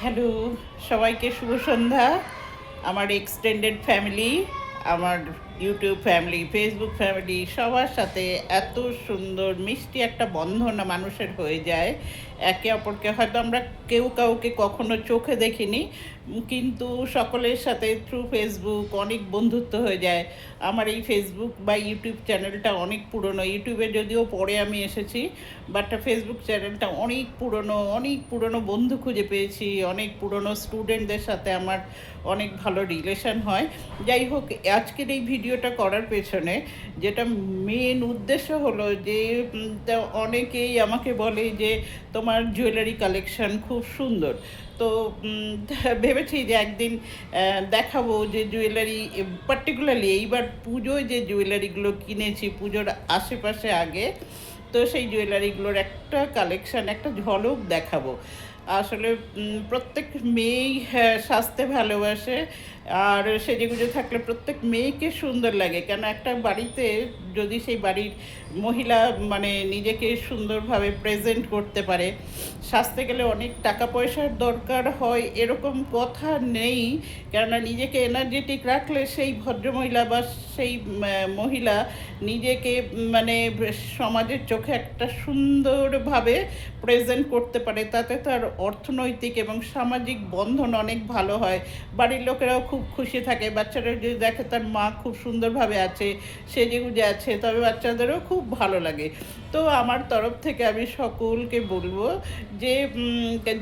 Hello, সবাইকে শুভ সন্ধ্যা। আমার extended family, আমার ইউটিউব ফ্যামিলি, ফেসবুক ফ্যামিলি সবার সাথে এত সুন্দর মিষ্টি একটা বন্ধন না মানুষের হয়ে যায়। একে অপরকে হয়তো আমরা কেউ কাউকে কখনো চোখে দেখিনি, কিন্তু সকলের সাথে থ্রু ফেসবুক অনেক বন্ধুত্ব হয়ে যায়। আমার এই ফেসবুক বা ইউটিউব চ্যানেলটা অনেক পুরনো। ইউটিউবে যদিও পরে আমি এসেছি, বাট ফেসবুক চ্যানেলটা অনেক পুরনো বন্ধু খুঁজে পেয়েছি। অনেক পুরনো স্টুডেন্টদের সাথে আমার অনেক ভালো রিলেশন হয়। যাই হোক, আজকের এই ভিডিওটা করার পেছনে যেটা মেন উদ্দেশ্য হলো যে তা অনেকেই আমাকে বলে যে তোমার জুয়েলারি কালেকশন খুব সুন্দর। তো ভেবেছি যে একদিন দেখাবো যে জুয়েলারি, পার্টিকুলারলি এইবার পুজোয় যে জুয়েলারিগুলো কিনেছি পুজোর আশেপাশে আগে, তো সেই জুয়েলারিগুলোর একটা কালেকশান, একটা ঝলক দেখাবো। আসলে প্রত্যেক মেয়েই সাজতে ভালোবাসে, আর সেজেগুজে থাকলে প্রত্যেক মেয়েকে সুন্দর লাগে। কেন একটা বাড়িতে যদি সেই বাড়ির মহিলা মানে নিজেকে সুন্দরভাবে প্রেজেন্ট করতে পারে, সাজতে গেলে অনেক টাকা পয়সার দরকার হয় এরকম কথা নেই। কেননা নিজেকে এনার্জেটিক রাখলে সেই ভদ্রমহিলা বা সেই মহিলা নিজেকে মানে সমাজের চোখে একটা সুন্দরভাবে প্রেজেন্ট করতে পারে। তাতে তার অর্থনৈতিক এবং সামাজিক বন্ধন অনেক ভালো হয়। বাড়ির লোকেরাও খুব খুশি থাকে। বাচ্চারা যদি দেখে তার মা খুব সুন্দরভাবে আছে, সেজেগুজে আছে, তবে বাচ্চাদেরও খুব ভালো লাগে। তো আমার তরফ থেকে আমি সকলকে বলবো যে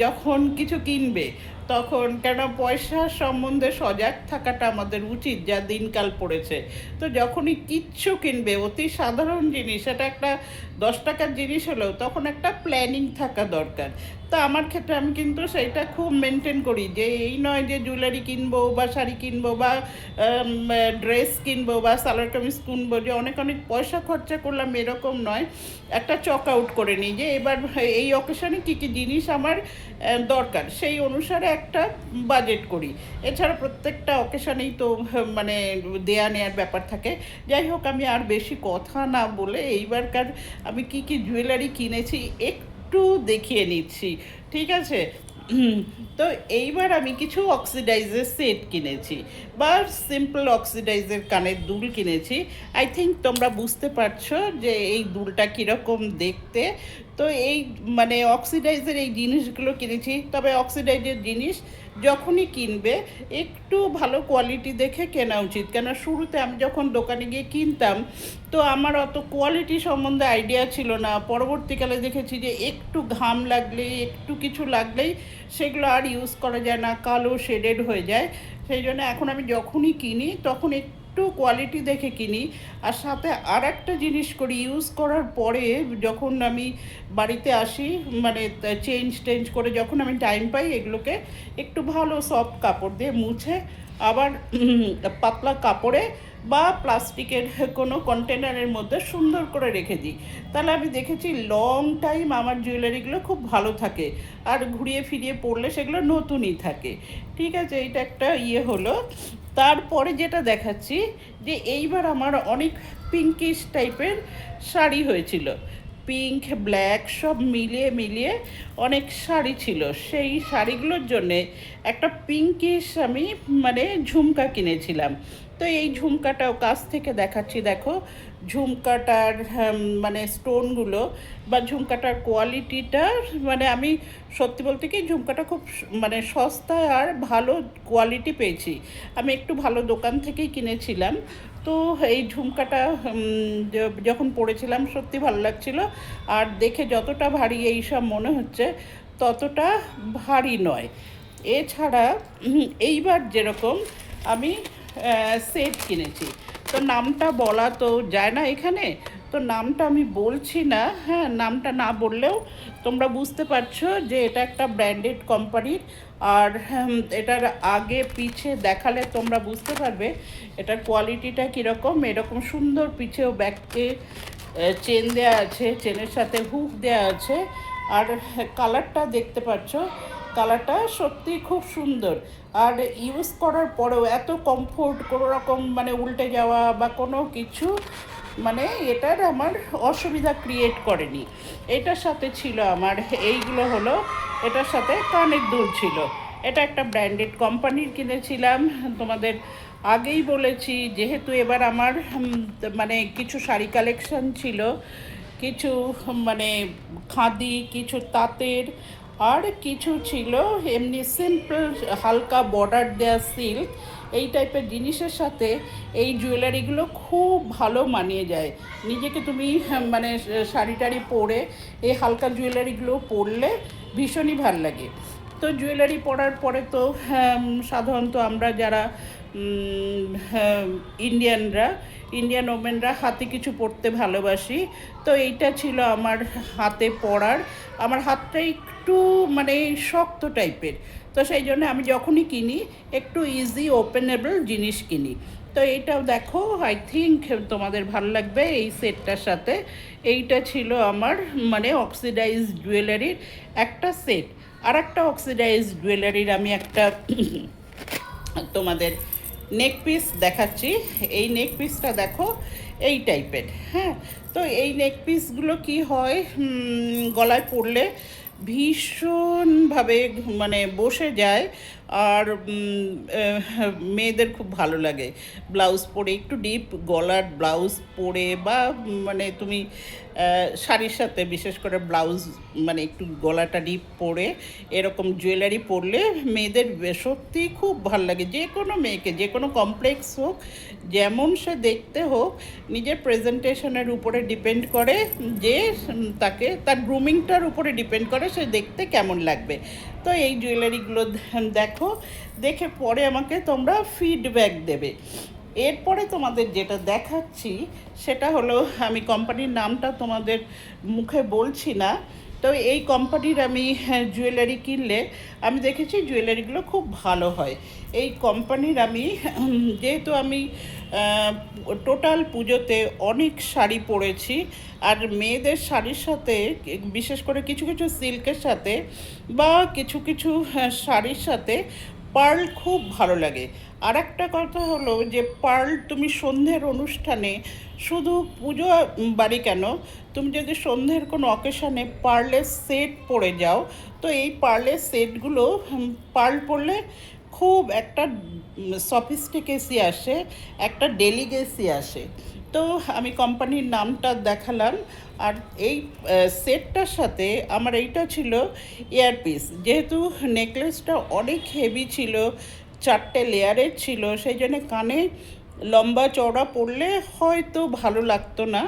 যখন কিছু কিনবে তখন, কেন পয়সার সম্বন্ধে সজাগ থাকাটা আমাদের উচিত যা দিনকাল পড়েছে। তো যখনই কিচ্ছু কিনবে, অতি সাধারণ জিনিস, এটা একটা 10 টাকার জিনিস হলেও তখন একটা প্ল্যানিং থাকা দরকার। তো আমার ক্ষেত্রে আমি কিন্তু সেইটা খুব মেনটেন করি যে এই নয় যে জুয়েলারি কিনবো বা শাড়ি কিনবো বা ড্রেস কিনবো বা সালোয়ার কামিজ কিনবো যে অনেক অনেক পয়সা খরচা করলাম, এরকম নয়। একটা চক আউট করে নিই যে এবার এই অকেশনে কী কী জিনিস আমার দরকার, সেই অনুসারে একটা বাজেট করি। এছাড়া প্রত্যেকটা অকেশনেই তো মানে দেয়া নেয়ার ব্যাপার থাকে। যাই হোক, আমি আর বেশি কথা না বলে এইবারকার আমি কি কি জুয়েলারি কিনেছি একটু দেখিয়ে নিচ্ছি, ঠিক আছে? তো এইবার আমি কিছু অক্সিডাইজের সেট কিনেছি, বা সিম্পল অক্সিডাইজের কানের দুল কিনেছি। আই থিঙ্ক তোমরা বুঝতে পারছো যে এই দুলটা কীরকম দেখতে। তো এই মানে অক্সিডাইজের এই জিনিসগুলো কিনেছি। তবে অক্সিডাইজের জিনিস যখনই কিনবে একটু ভালো কোয়ালিটি দেখে কেনা উচিত। কেন শুরুতে আমি যখন দোকানে গিয়ে কিনতাম, তো আমার অত কোয়ালিটি সম্বন্ধে আইডিয়া ছিল না। পরবর্তীকালে দেখেছি যে একটু ঘাম লাগলেই, একটু কিছু লাগলেই সেগুলো আর ইউজ করা যায় না, কালো শেডেড হয়ে যায়। সেই জন্য এখন আমি যখনই কিনি তখন একটু কোয়ালিটি দেখে কিনি। আর সাথে আর একটা জিনিস করি, ইউজ করার পরে যখন আমি বাড়িতে আসি, মানে চেঞ্জ করে যখন আমি টাইম পাই, এগুলোকে একটু ভালো সফট কাপড় দিয়ে মুছে আবার পাতলা কাপড়ে বা প্লাস্টিকের কোনো কন্টেনারের মধ্যে সুন্দর করে রেখে দিই। তাহলে আমি দেখেছি লং টাইম আমার জুয়েলারিগুলো খুব ভালো থাকে, আর ঘুরিয়ে ফিরিয়ে পরলে সেগুলো নতুনই থাকে। ঠিক আছে, এইটা একটা হলো। তারপরে যেটা দেখাচ্ছি যে এইবার আমার অনেক পিঙ্কিশ টাইপের শাড়ি হয়েছিল। পিঙ্ক ব্ল্যাক সব মিলিয়ে মিলিয়ে অনেক শাড়ি ছিল। সেই শাড়িগুলোর জন্যে একটা পিঙ্কিশ আমি মানে ঝুমকা কিনেছিলাম। তো এই ঝুমকাটাও কাছ থেকে দেখাচ্ছি, দেখো ঝুমকাটার মানে স্টোনগুলো বা ঝুমকাটার কোয়ালিটিটা, মানে আমি সত্যি বলতে কি ঝুমকাটা খুব মানে সস্তায় আর ভালো কোয়ালিটি পেয়েছি। আমি একটু ভালো দোকান থেকেই কিনেছিলাম। তো এই ঝুমকাটা যখন পরেছিলাম সত্যি ভালো লাগছিল। আর দেখে যতটা ভারী এইসব মনে হচ্ছে ততটা ভারী নয়। এছাড়া এইবার যেরকম আমি সেট কিনেছি, তো নামটা বলা তো যায় না এখানে, তো নামটা আমি বলছি না। হ্যাঁ, নামটা না বললেও তোমরা বুঝতে পারছো যে এটা একটা ব্র্যান্ডেড কোম্পানির। আর এটার আগে পিছে দেখালে তোমরা বুঝতে পারবে এটার কোয়ালিটিটা কীরকম। এরকম সুন্দর পিছেও ব্যাগকে চেন দেওয়া আছে, চেনের সাথে হুক দেওয়া আছে। আর কালারটা দেখতে পাচ্ছ, কালারটা সত্যি খুব সুন্দর। আর ইউজ করার পরেও এত কমফোর্ট, কোনো রকম মানে উল্টে যাওয়া বা কোনো কিছু মানে এটার আমার অসুবিধা ক্রিয়েট করেনি। এটার সাথে ছিল আমার এইগুলো হলো, এটার সাথে কানের দুল ছিল। এটা একটা ব্র্যান্ডেড কোম্পানির কিনেছিলাম। তোমাদের আগেই বলেছি, যেহেতু এবার আমার মানে কিছু শাড়ি কালেকশন ছিল, কিছু মানে খাদি, কিছু তাঁতের, আর কিছু ছিল এমনি সিম্পল হালকা বর্ডার দেওয়া সিল্ক। এই টাইপের জিনিসের সাথে এই জুয়েলারিগুলো খুব ভালো মানিয়ে যায়। নিজেকে তুমি মানে শাড়ি টাড়ি পরে এই হালকা জুয়েলারিগুলো পরলে ভীষণই ভাল লাগে। তো জুয়েলারি পরার পরে তো সাধারণত আমরা যারা ইন্ডিয়ান ওমেনরা হাতে কিছু পরতে ভালোবাসি। তো এইটা ছিল আমার হাতে পরার। আমার হাতটা একটু মানে শক্ত টাইপের, তো সেই জন্য আমি যখনই কিনি একটু ইজি ওপেনেবল জিনিস কিনি। তো এইটাও দেখো, আই থিঙ্ক তোমাদের ভালো লাগবে এই সেটটার সাথে। এইটা ছিল আমার মানে অক্সিডাইজ জুয়েলারির একটা সেট। আর একটা অক্সিডাইজ জুয়েলারির আমি একটা তোমাদের নেক পিস দেখাচ্ছি। এই নেক পিসটা দেখো এই টাইপের। হ্যাঁ, তো এই নেক পিসগুলো কি হয়, গলায় পরলে ভীষণভাবে মানে বসে যায়, আর মেয়েদের খুব ভালো লাগে ব্লাউজ পরে, একটু ডিপ গলার ব্লাউজ পরে, বা মানে তুমি শাড়ির সাথে বিশেষ করে ব্লাউজ মানে একটু গলাটা ডিপ পরে এরকম জুয়েলারি পরলে মেয়েদের সত্যিই খুব ভালো লাগে। যে কোনো মেয়েকে, যে কোনো কমপ্লেক্স হোক, যেমন সে দেখতে হোক, নিজের প্রেজেন্টেশনের উপরে ডিপেন্ড করে, যে তাকে তার গ্রুমিংটার উপরে ডিপেন্ড করে সে দেখতে কেমন লাগবে। তো এই জুয়েলারিগুলো দেখো, দেখে পরে আমাকে তোমরা ফিডব্যাক দেবে। এরপরে তোমাদের যেটা দেখাচ্ছি সেটা হলো, আমি কোম্পানির নামটা তোমাদের মুখে বলছি না। তো এই কোম্পানির আমি জুয়েলারি কিনলে আমি দেখেছি জুয়েলারিগুলো খুব ভালো হয়। এই কোম্পানির আমি যেহেতু আমি টোটাল পুজোতে অনেক শাড়ি পরেছি, আর মেয়েদের শাড়ির সাথে বিশেষ করে কিছু কিছু সিল্কের সাথে বা কিছু কিছু শাড়ির সাথে পার্ল খুব ভালো লাগে। আর একটা কথা হলো যে পার্ল তুমি সন্ধ্যের অনুষ্ঠানে, শুধু পুজো বাড়ি কেন, তুমি যদি সন্ধ্যের কোনো অকেশানে পার্লের সেট পরে যাও, তো এই পার্লের সেটগুলো পার্ল পরলে খুব একটা সফিস্টিকেসি আসে, একটা ডেলিগেসি আসে। তো আমি কোম্পানির নামটা দেখালাম। আর এই সেটটার সাথে আমার এইটা ছিল ইয়ারপিস। যেহেতু নেকলেসটা অনেক হেভি ছিল, 4টে লেয়ারের ছিল, সেই জন্য কানে লম্বা চওড়া পরলে হয়তো ভালো লাগতো না,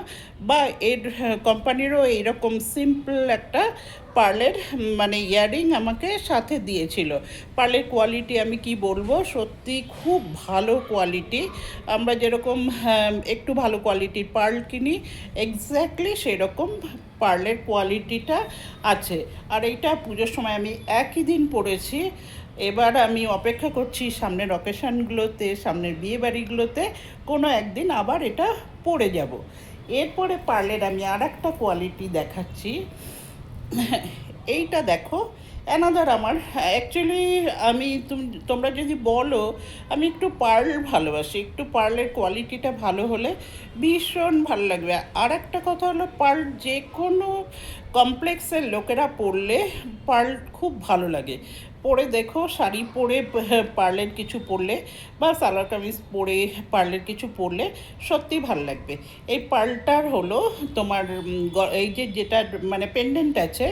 বা এর কোম্পানিরও এইরকম সিম্পল একটা পার্লের মানে ইয়াররিং আমাকে সাথে দিয়েছিল। পার্লের কোয়ালিটি আমি কি বলবো, সত্যি খুব ভালো কোয়ালিটি। আমরা যেরকম একটু ভালো কোয়ালিটির পার্ল কিনি, এক্স্যাক্টলি সেরকম পার্লের কোয়ালিটিটা আছে। আর এইটা পুজোর সময় আমি একই দিন পরেছি। এবার আমি অপেক্ষা করছি সামনের অকেশানগুলোতে, সামনের বিয়েবাড়িগুলোতে কোনো একদিন আবার এটা পরে যাব। এরপরে পার্লের আমি আর একটা কোয়ালিটি দেখাচ্ছি। এইটা দেখো, অ্যানাদার আমার অ্যাকচুয়ালি আমি তোমরা যদি বলো, আমি একটু পার্ল ভালোবাসি, একটু পার্লের কোয়ালিটিটা ভালো হলে ভীষণ ভালো লাগবে। আর একটা কথা হলো, পার্ল যে কোনো কমপ্লেক্সের লোকেরা পরলে পার্ল খুব ভালো লাগে। পরে দেখো, শাড়ি পরে পার্লের কিছু পরলে বা সালোয়ার কামিজ পরে পার্লের কিছু পরলে সত্যি ভালো লাগবে। এই পার্লটার হলো তোমার এই যে যেটা মানে পেন্ডেন্ট আছে,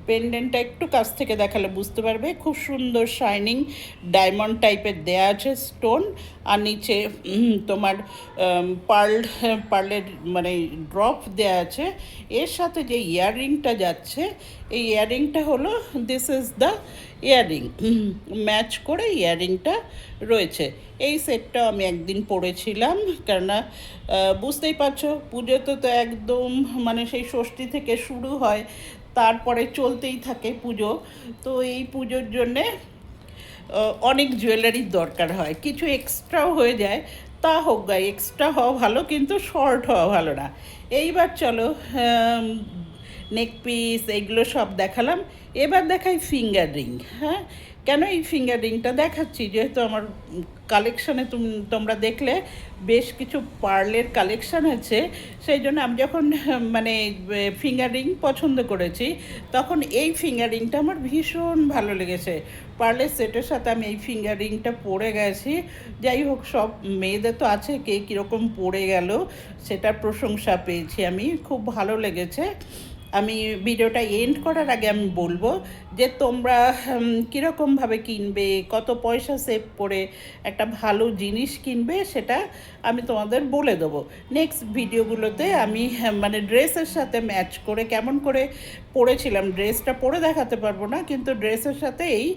পেন্ডেন্টটা একটু কাছ থেকে দেখালে বুঝতে পারবে, খুব সুন্দর শাইনিং ডায়মন্ড টাইপের দেয়া আছে স্টোন, আর নিচে তোমার পার্লের মানে ড্রপ দেয়া আছে। এর সাথে যে ইয়াররিংটা যাচ্ছে, এই ইয়াররিংটা হলো this is the earring, match করে ইয়াররিংটা রয়েছে। এই সেটটাও আমি একদিন পরেছিলাম, কেননা বুঝতেই পারছো পুজোতে তো একদম মানে সেই ষষ্ঠী থেকে শুরু হয়, তারপরে চলতেই থাকে পুজো। তো এই পুজোর জন্যে অনেক জুয়েলারির দরকার হয়, কিছু এক্সট্রাও হয়ে যায়। তা হোক গা, এক্সট্রা হওয়া ভালো কিন্তু শর্ট হওয়া ভালো না। এইবার চলো নেক পিস এইগুলো সব দেখালাম। এবার দেখাই ফিঙ্গার রিং। হ্যাঁ, কেন এই ফিঙ্গার রিংটা দেখাচ্ছি, যেহেতু আমার কালেকশানে তোমরা দেখলে বেশ কিছু পার্লের কালেকশান আছে, সেই জন্য আমি যখন মানে ফিঙ্গার রিং পছন্দ করেছি, তখন এই ফিঙ্গার রিংটা আমার ভীষণ ভালো লেগেছে। পার্লের সেটের সাথে আমি এই ফিঙ্গার রিংটা পরে গেছি। যাই হোক, সব মেয়েদের তো আছে, কে কীরকম পরে গেল সেটার প্রশংসা পেয়েছি আমি, খুব ভালো লেগেছে। আমি ভিডিওটা এন্ড করার আগে আমি বলবো যে তোমরা কীরকমভাবে কিনবে, কত পয়সা সেভ করে একটা ভালো জিনিস কিনবে, সেটা আমি তোমাদের বলে দেবো। নেক্সট ভিডিওগুলোতে আমি মানে ড্রেসের সাথে ম্যাচ করে কেমন করে পরেছিলাম, ড্রেসটা পরে দেখাতে পারবো না, কিন্তু ড্রেসের সাথে এই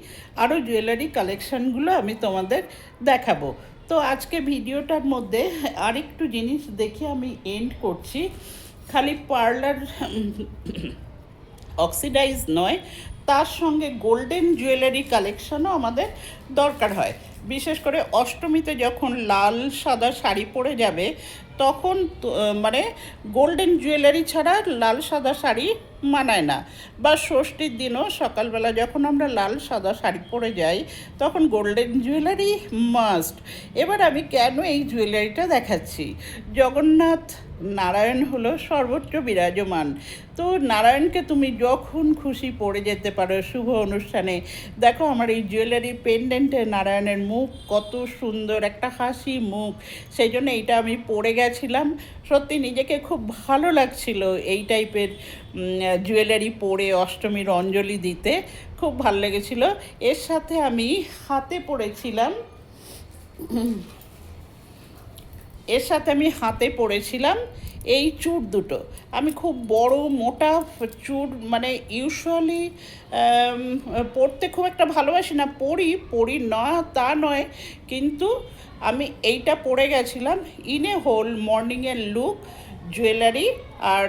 আরও জুয়েলারি কালেকশানগুলো আমি তোমাদের দেখাবো। তো আজকে ভিডিওটার মধ্যে আরেকটু জিনিস দেখে আমি এন্ড করছি। খালি পার্লার অক্সিডাইজ নয়, তার সঙ্গে গোল্ডেন জুয়েলারি কালেকশনও আমাদের দরকার হয়। বিশেষ করে অষ্টমীতে যখন লাল সাদা শাড়ি পরে যাবে, তখন মানে গোল্ডেন জুয়েলারি ছাড়া লাল সাদা শাড়ি মানায় না। বা ষষ্ঠীর দিনও সকালবেলা যখন আমরা লাল সাদা শাড়ি পরে যাই, তখন গোল্ডেন জুয়েলারি মাস্ট। এবার আমি কেন এই জুয়েলারিটা দেখাচ্ছি, জগন্নাথ নারায়ণ হলো সর্বত্র বিরাজমান। তো নারায়ণকে তুমি যখন খুশি পরে যেতে পারো শুভ অনুষ্ঠানে। দেখো আমার এই জুয়েলারি পেন্ডেন্টে নারায়ণের মুখ কত সুন্দর, একটা হাসি মুখ, সেই জন্য এইটা আমি পরে গেছিলাম। সত্যি নিজেকে খুব ভালো লাগছিল এই টাইপের জুয়েলারি পরে অষ্টমীর অঞ্জলি দিতে, খুব ভালো লেগেছিল। এর সাথে আমি হাতে পরেছিলাম এই চূড় দুটো। আমি খুব বড় মোটা চূড় মানে ইউজুয়ালি পরতে খুব একটা ভালোবাসি না, পরি না তা নয়, কিন্তু আমি এইটা পরে গেছিলাম ইন এ হোল মর্নিংয়ের লুক, জুয়েলারি আর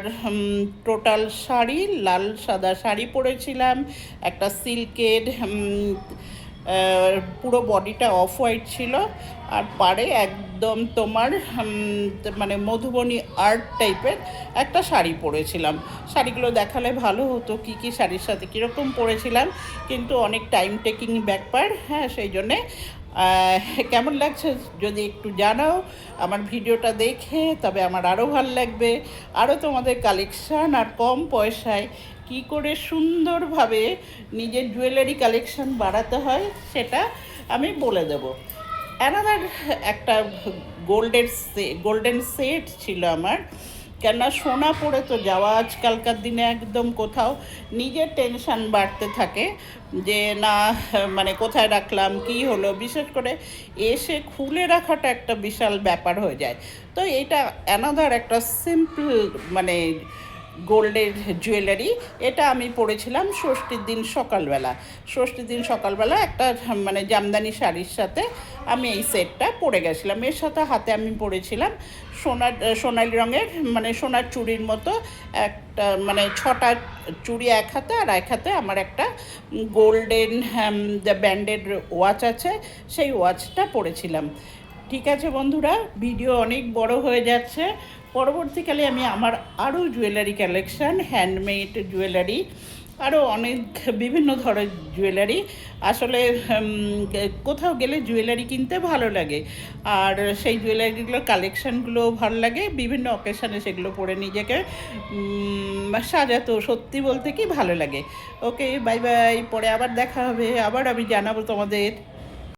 টোটাল শাড়ি, লাল সাদা শাড়ি পরেছিলাম, একটা সিল্কের পুরো বডিটা অফ হোয়াইট ছিল, আর পাড়ে একদম তোমার মানে মধুবনী আর্ট টাইপের একটা শাড়ি পরেছিলাম। শাড়িগুলো দেখালে ভালো হতো, কী শাড়ির সাথে কীরকম পরেছিলাম, কিন্তু অনেক টাইম টেকিং ব্যাপার। হ্যাঁ, সেই জন্যে কেমন লাগছে যদি একটু জানাও আমার ভিডিওটা দেখে, তবে আমার আরও ভালো লাগবে। আরও তোমাদের কালেকশান আর কম পয়সায় কি করে সুন্দরভাবে নিজের জুয়েলারি কালেকশান বাড়াতে হয় সেটা আমি বলে দেবো। অ্যানাদার একটা গোল্ডেন সেট ছিল আমার, কেননা সোনা পরে তো যাওয়া আজকালকার দিনে একদম কোথাও নিজের টেনশান বাড়তে থাকে যে না মানে কোথায় রাখলাম, কি হলো, বিশেষ করে এসে খুলে রাখাটা একটা বিশাল ব্যাপার হয়ে যায়। তো এটা অ্যানাদার একটা সিম্পল মানে গোল্ডের জুয়েলারি। এটা আমি পরেছিলাম ষষ্ঠীর দিন সকালবেলা একটা মানে জামদানি শাড়ির সাথে আমি এই সেটটা পরে গেছিলাম। এর সাথে হাতে আমি পরেছিলাম সোনালি রঙের মানে সোনার চুড়ির মতো একটা মানে 6টা চুড়ি এক হাতে, আর এক হাতে আমার একটা গোল্ডেন ব্যান্ডেড ওয়াচ আছে, সেই ওয়াচটা পরেছিলাম। ঠিক আছে বন্ধুরা, ভিডিও অনেক বড় হয়ে যাচ্ছে। পরবর্তীকালে আমি আমার আরও জুয়েলারি কালেকশান, হ্যান্ডমেড জুয়েলারি, আরও অনেক বিভিন্ন ধরনের জুয়েলারি, আসলে কোথাও গেলে জুয়েলারি কিনতে ভালো লাগে, আর সেই জুয়েলারিগুলো কালেকশানগুলো ভালো লাগে, বিভিন্ন অকেশানে সেগুলো পরে নিজেকে সাজাতো সত্যি বলতে কি ভালো লাগে। ওকে, বাই বাই, পরে আবার দেখা হবে, আবার আমি জানাবো তোমাদের।